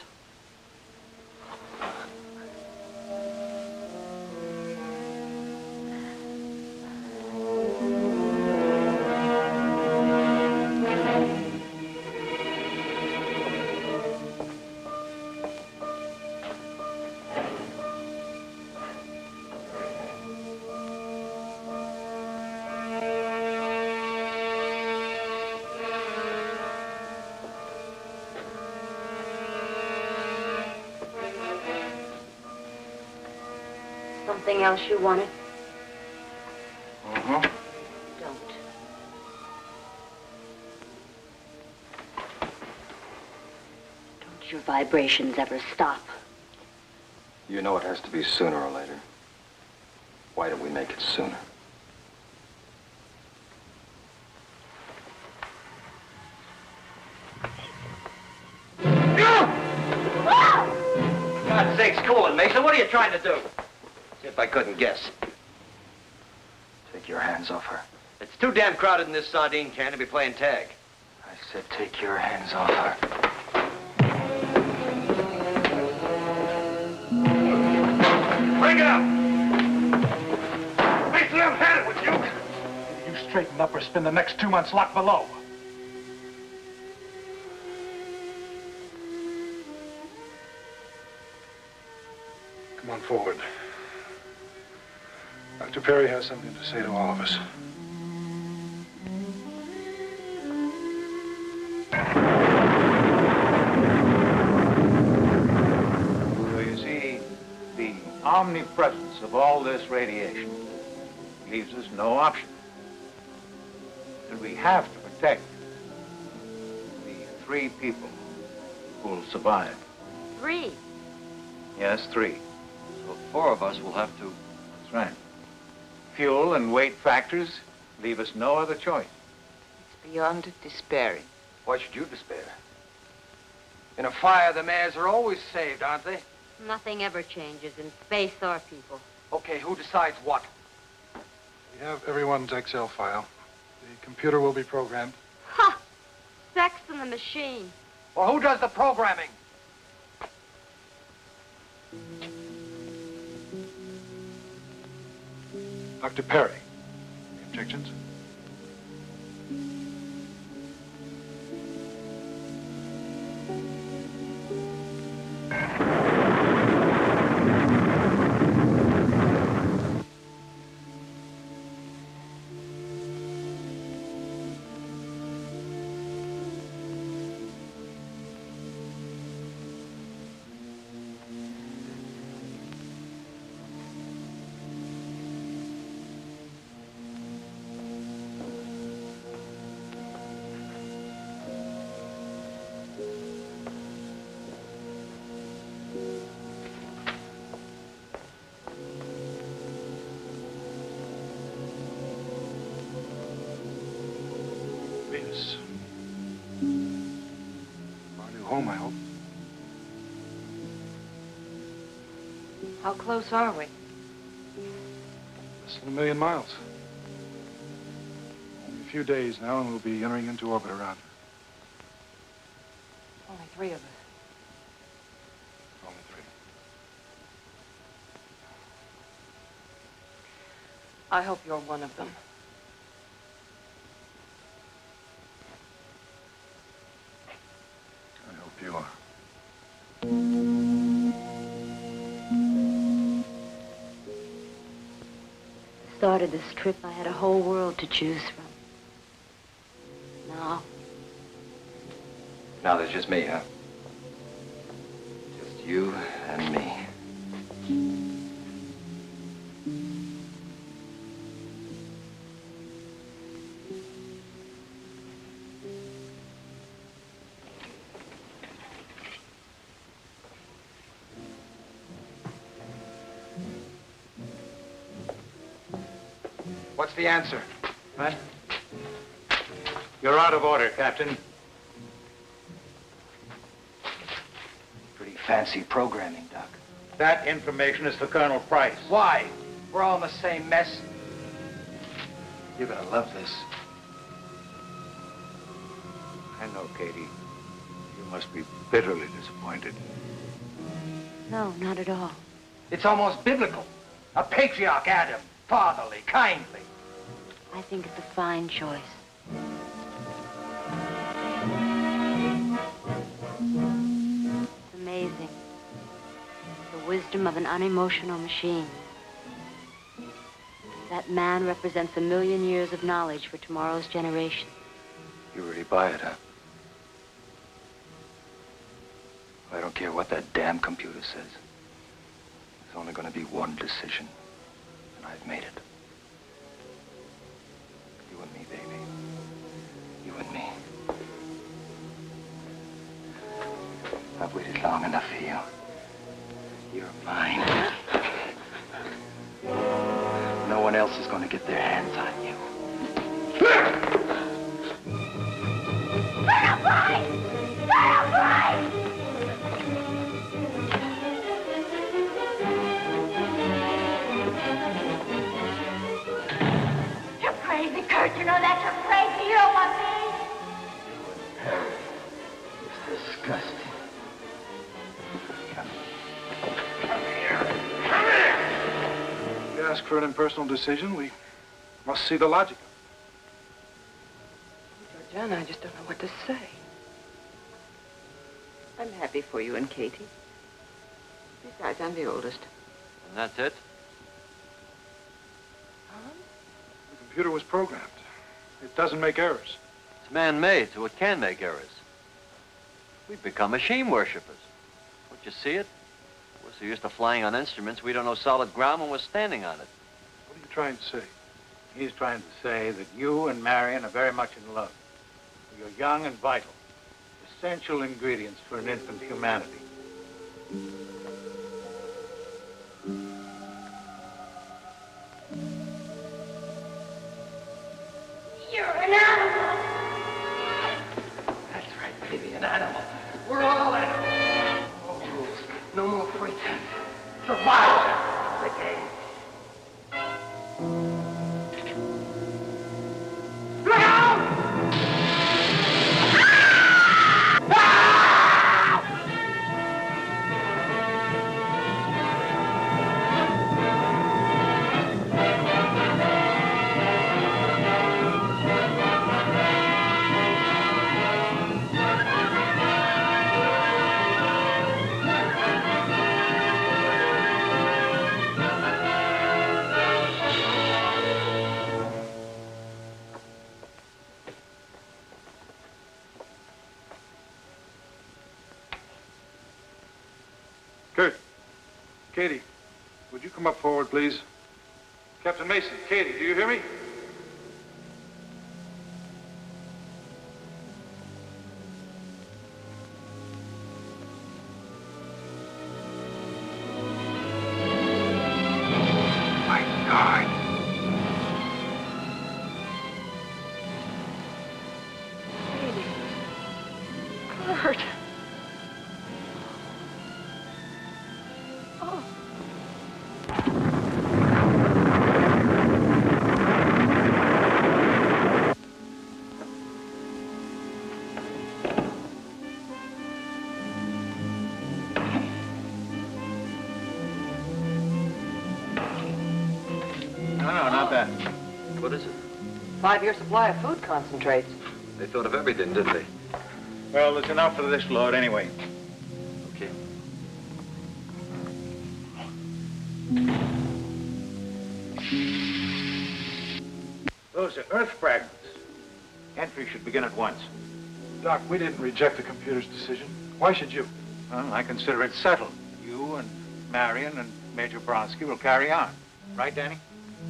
B: Something else you wanted?
N: Mm-hmm.
B: Don't. Don't your vibrations ever stop?
N: You know it has to be sooner or later. Why don't we make it sooner?
M: God's sakes, cool it, Mason. What are you trying to do? See if I couldn't guess.
N: Take your hands off her.
M: It's too damn crowded in this sardine can to be playing tag.
N: I said take your hands off her.
L: Bring it up! Mason, I've had it with you. You straighten up or spend the next 2 months locked below. Come on forward. Dr. Perry has something to say to all of us.
T: So you see, the omnipresence of all this radiation leaves us no option. And we have to protect the 3 people who'll survive.
B: 3.
T: Yes, 3.
M: So 4 of us will have to...
T: That's right. Fuel and weight factors leave us no other choice.
R: It's beyond despairing.
N: Why should you despair? In a fire, the mares are always saved, aren't they?
B: Nothing ever changes in space or people.
N: Okay, who decides what?
E: We have everyone's Excel file. The computer will be programmed.
B: Ha! Sex in the machine.
N: Well, who does the programming?
E: Dr. Perry, any objections? Venus. Our new home, I hope.
K: How close are we?
E: Less than 1 million miles. Only a few days now, and we'll be entering into orbit around her.
K: Only 3 of us.
E: Only 3.
K: I hope you're one of them.
E: I hope you are.
B: Started this trip, I had a whole world to choose from.
N: Now there's just me, huh? Just you and me.
T: What's the answer? What? You're out of order, Captain.
N: Pretty fancy programming, Doc.
T: That information is for Colonel Price.
N: Why? We're all in the same mess. You're gonna love this.
T: I know, Katie. You must be bitterly disappointed.
B: No, not at all.
N: It's almost biblical. A patriarch Adam, fatherly, kindly.
B: I think it's a fine choice. It's amazing. The wisdom of an unemotional machine. That man represents 1 million years of knowledge for tomorrow's generation.
N: You really buy it, huh? I don't care what that damn computer says. There's only gonna be one decision.
I: I've made it. You and me, baby. You and me. I've waited long enough for you. You're mine. No one else is going to get their hands on you.
B: You're crazy, Kurt. You know that. You're crazy. You don't want me.
I: It's disgusting.
E: You ask for an impersonal decision, we must see the logic.
K: Georgiana, I just don't know what to say. I'm happy for you and Katie. Besides, I'm the oldest.
M: And that's it?
E: The computer was programmed. It doesn't make errors.
M: It's man-made, so it can make errors. We've become machine worshippers. Don't you see it? We're so used to flying on instruments, we don't know solid ground when we're standing on it.
E: What are you trying to say?
T: He's trying to say that you and Marion are very much in love. You're young and vital. Essential ingredients for an infant humanity.
B: You're an animal.
I: That's right, baby, an animal. We're all animals. No rules, no more pretense. Survival. The game. Look out!
E: Kurt, Katie, would you come up forward, please? Captain Mason, Katie, do you hear me?
I: My God.
K: Kurt.
T: No, not that.
M: What is it?
K: 5-year supply of food concentrates.
M: They thought of everything, didn't they?
T: Well, there's enough for this load anyway.
M: Okay.
T: Those are Earth fragments. Entry should begin at once.
E: Doc, we didn't reject the computer's decision. Why should you?
T: Well, I consider it settled. You and Marion and Major Bronsky will carry on. Right, Danny?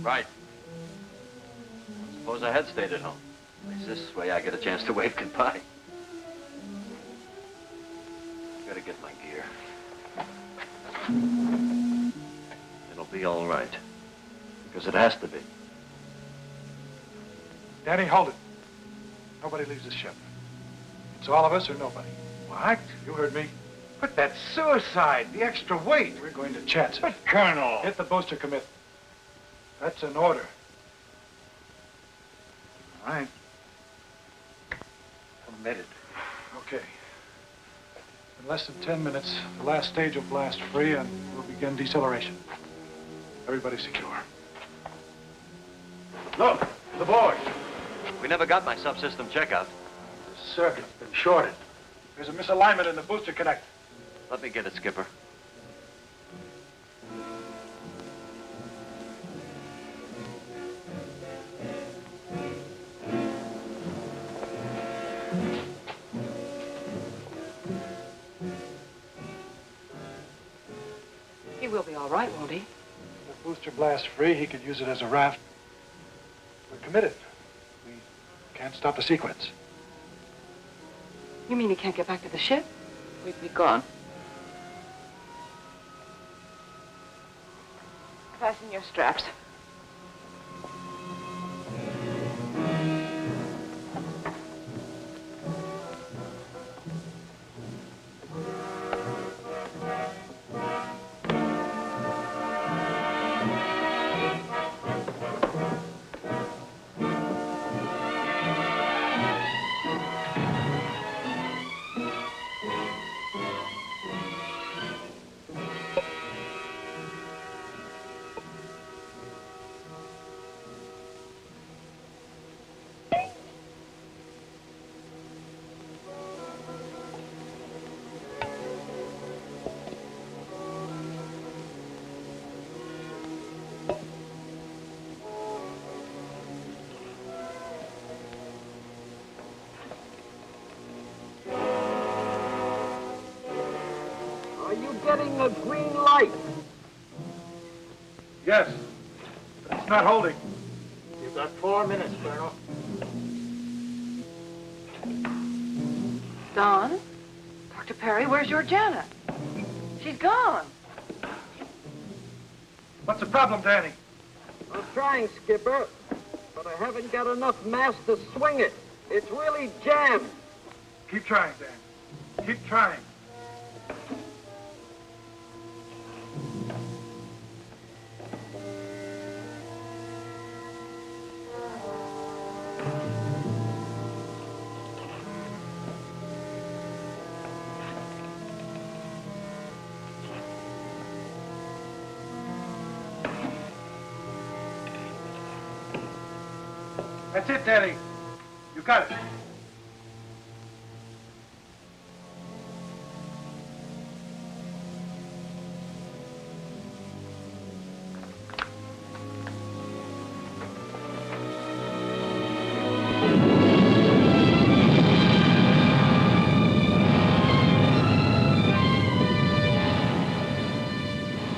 M: Right. Suppose I had stayed at home. At least this way I get a chance to wave goodbye. Gotta get my gear. It'll be all right. Because it has to be.
E: Danny, hold it. Nobody leaves the ship. It's all of us or nobody.
T: What?
E: You heard me.
T: But that's suicide. The extra weight.
E: We're going to chance it.
T: But, Colonel.
E: Hit the booster commit. That's an order.
T: All right. Committed.
E: Okay. In less than 10 minutes, the last stage will blast free and we'll begin deceleration. Everybody secure.
T: Look, the board.
M: We never got my subsystem checkout.
E: The circuit's been shorted. There's a misalignment in the booster connect.
M: Let me get it, Skipper.
K: He will be all right, won't he?
E: The booster blast free, he could use it as a raft. We're committed. We can't stop the sequence.
K: You mean he can't get back to the ship?
R: We'd be gone. Fasten your straps.
I: Getting a green light.
E: Yes. It's not holding.
L: You've got 4 minutes, Colonel.
K: Don? Dr. Perry, where's Georgiana? She's gone.
E: What's the problem, Danny?
I: I'm trying, Skipper, but I haven't got enough mass to swing it. It's really jammed.
E: Keep trying, Dan. Keep trying. That's it, Danny. You got it.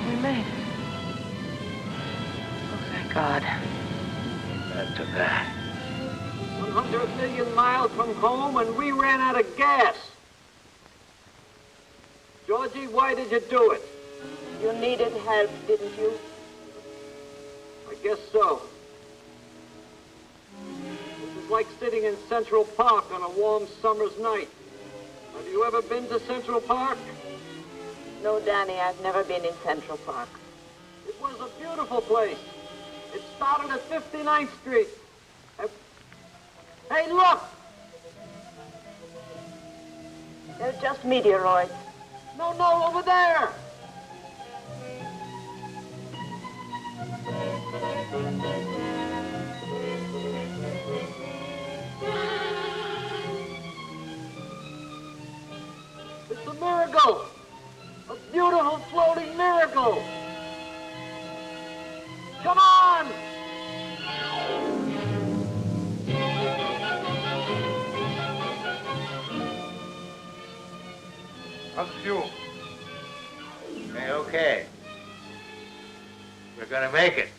K: We made it. Oh, thank God.
L: Amen to that.
I: 100 million miles from home and we ran out of gas. Georgie, why did you do it? You needed help, didn't you? I guess so. This is like sitting in Central Park on a warm summer's night. Have you ever been to Central Park? No, Danny, I've never been in Central Park. It was a beautiful place. It started at 59th Street. Hey, look! They're just meteoroids. No, over there! It's a miracle! A beautiful floating miracle! Come on!
L: How's the fuel? Okay. We're gonna make it.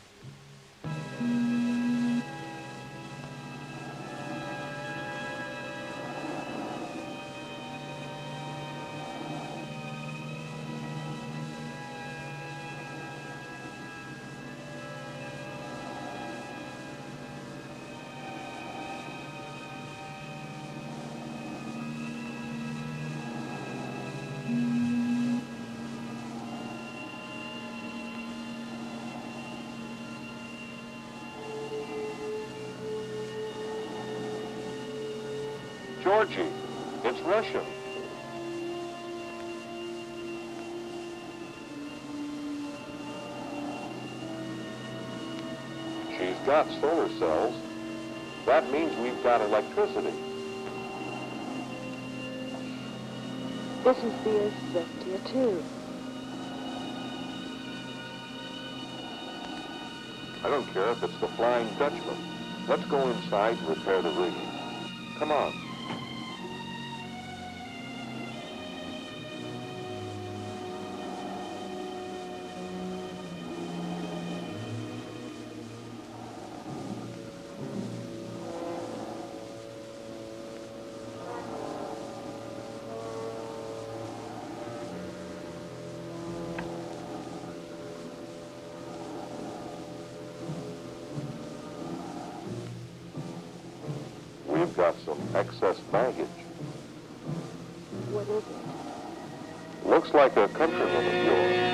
J: Georgie, it's Russia. She's got solar cells. That means we've got electricity.
R: This is the ascent here, too.
J: I don't care if it's the Flying Dutchman. Let's go inside and repair the rigging. Come on.
U: got some excess baggage.
R: What is it?
U: Looks like a countryman of yours.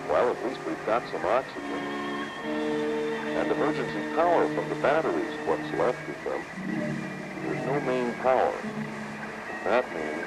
U: Well, at least we've got some oxygen. And emergency power from the batteries, what's left of them. There's no main power. That means...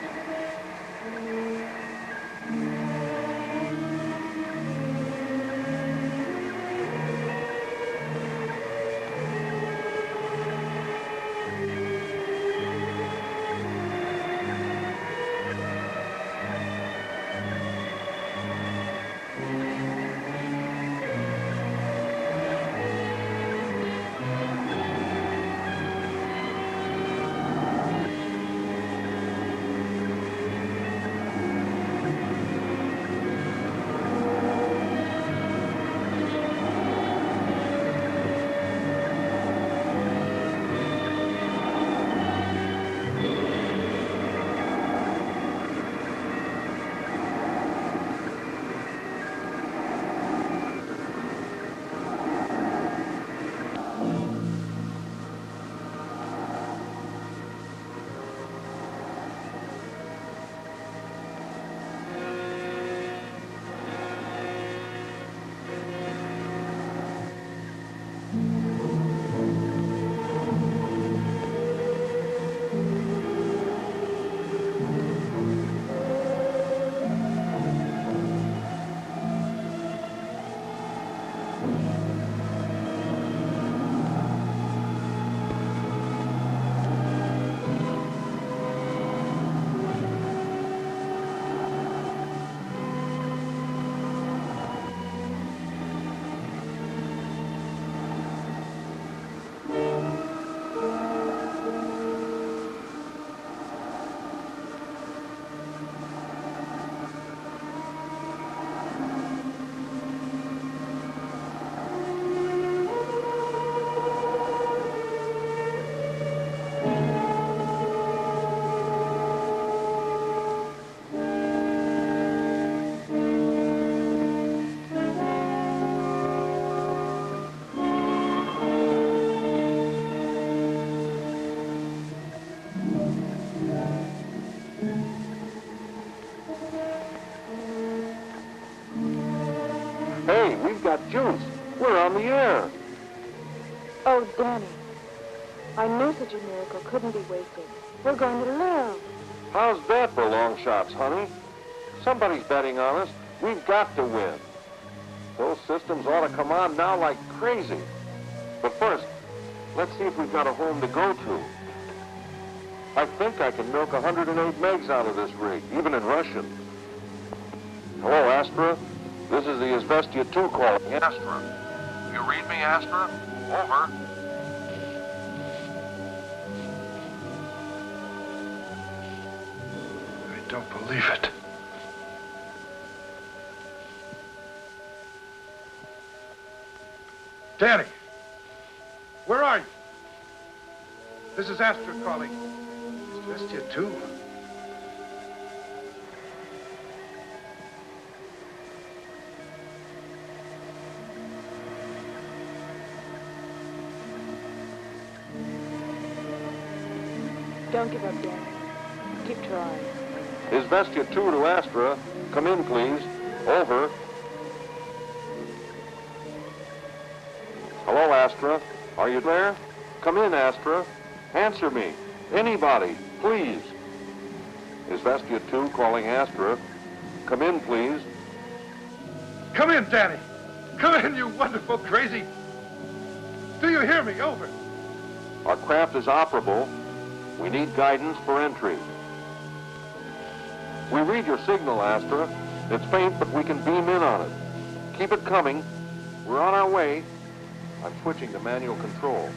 U: Hey, we've got juice. We're on the air.
R: Oh, Danny. I knew such a miracle couldn't be wasted. We're going to live.
U: How's that for long shots, honey? Somebody's betting on us. We've got to win. Those systems ought to come on now like crazy. But first, let's see if we've got a home to go to. I think I can milk 108 megs out of this rig, even in Russian. Hello, Astra. This is the Izvestia 2 calling. Astra. You read me, Astra? Over.
E: I don't believe it. Danny! Where are you? This is Astra calling. Izvestia 2.
R: Don't give up, Danny. Keep trying.
U: Izvestia 2 to Astra. Come in, please. Over. Hello, Astra. Are you there? Come in, Astra. Answer me. Anybody, please. Is Vestia 2 calling Astra? Come in, please.
E: Come in, Danny. Come in, you wonderful crazy. Do you hear me? Over.
U: Our craft is operable. We need guidance for entry. We read your signal, Astra. It's faint, but we can beam in on it. Keep it coming. We're on our way. I'm switching to manual control.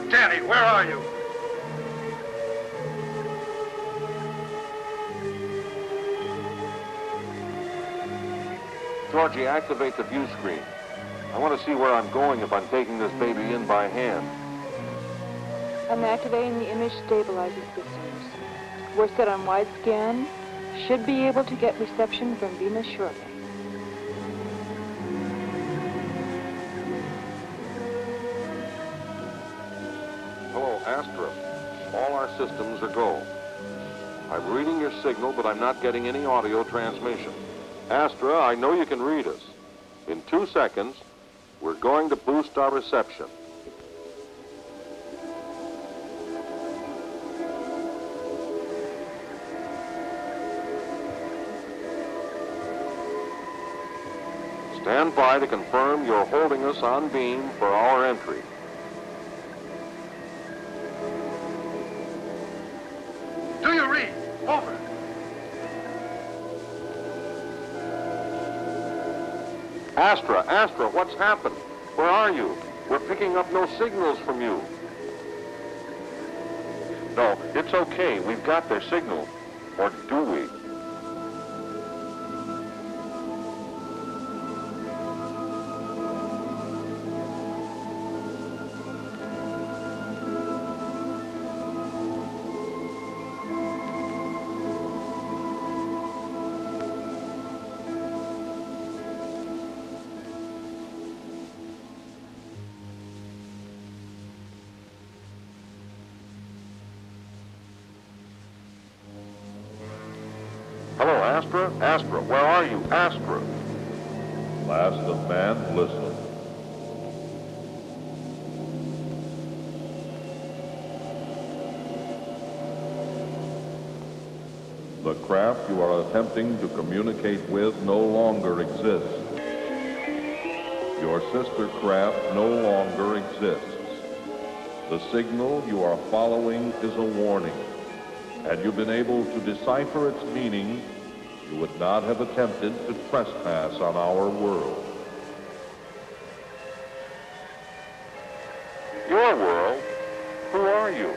E: Danny, where are you?
U: Georgie, activate the view screen. I want to see where I'm going if I'm taking this baby in by hand.
A: I'm activating the image stabilizing systems. We're set on wide scan. Should be able to get reception from Venus shortly.
U: Hello, Astra. All our systems are go. I'm reading your signal, but I'm not getting any audio transmission. Astra, I know you can read us. In 2 seconds, we're going to boost our reception. Stand by to confirm you're holding us on beam for our entry.
E: Do you read? Over.
U: Astra, what's happened? Where are you? We're picking up no signals from you. No, it's okay. We've got their signal. Or do we? Hello, Astra? Astra, where are you? Astra.
V: Last of man, listen. The craft you are attempting to communicate with no longer exists. Your sister craft no longer exists. The signal you are following is a warning. Had you been able to decipher its meaning, you would not have attempted to trespass on our world.
U: Your world? Who are you?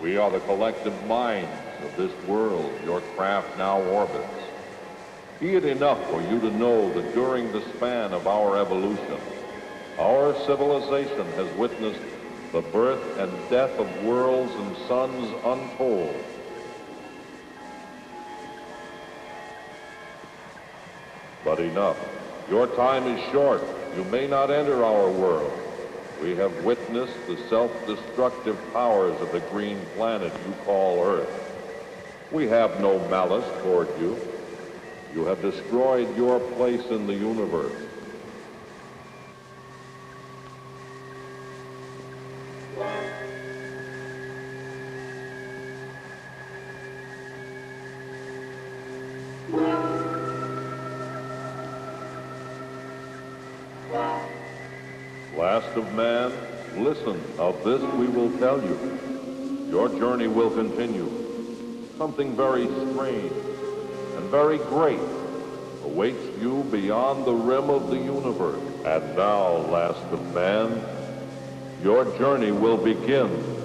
V: We are the collective minds of this world your craft now orbits. Be it enough for you to know that during the span of our evolution, our civilization has witnessed the birth and death of worlds and suns untold. But enough. Your time is short. You may not enter our world. We have witnessed the self-destructive powers of the green planet you call Earth. We have no malice toward you. You have destroyed your place in the universe. Last of man, listen, of this we will tell you. Your journey will continue. something very strange and very great awaits you beyond the rim of the universe. And now, last of man, your journey will begin.